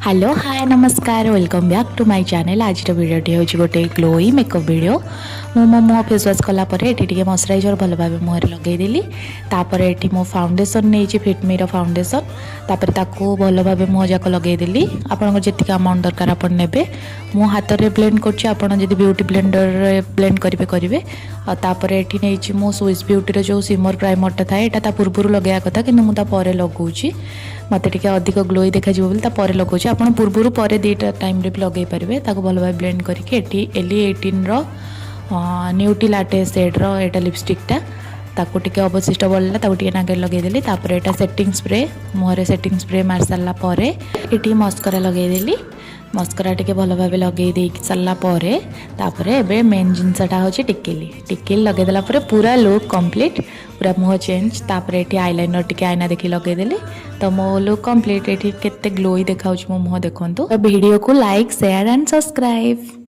Hello hi नमस्कार welcome back to my channel. आज भिडियोटी हूँ गोटे ग्लोई मेकअप वीडियो। मो मुह फेस वाश कलापर ये मॉइस्चराइजर भल भाव मुहर लगेदेली। तापर ये मो फाउंडेसन नहीं फिटमीर फाउंडेसन तापर ताकू भल भाव मुह जाक लगेदेली। आपन जी अमाउंट दरकार आप ने मो हाथ में ब्लेंड कर ब्यूटी ब्लेंडर ब्लेंड करेंगे। तापर ये नहीं मो स्विस ब्यूटी जो सिमर प्राइमरटा थाए यहाँ पूर्व लगे कथा कि मुझे लगुच मत अधिक ग्लोई देखा पर लगुच। आप पूर्व पर दुईटा टाइम भी लगे पारे भल भाव ब्लेंड करके LE18 न्यूटी लाटे सेड्र यहाँ लिपस्टिकटा ताकू टिके अवशिष्ट बढ़ला ताकू नागे लगेदेली। तापर यहाँ सेटिंग स्प्रे मुहर सेटिंग स्प्रे मार सारापर ये मस्करा लगेदेली। मस्करा टिके भल भाव लगे दे सारापर तापर एबे मेन जिनसटा हूँ टिकेली। टिकेली लगेदेला पूरा लुक कंप्लीट पूरा मुह चेंज। तापर ये आईलाइनर टिके आईना देखी लगेदेली तो मो लुक कंप्लीट। ये केते ग्लोई देखा मो मुह देखो। वीडियो को लाइक शेयर एंड सब्सक्राइब।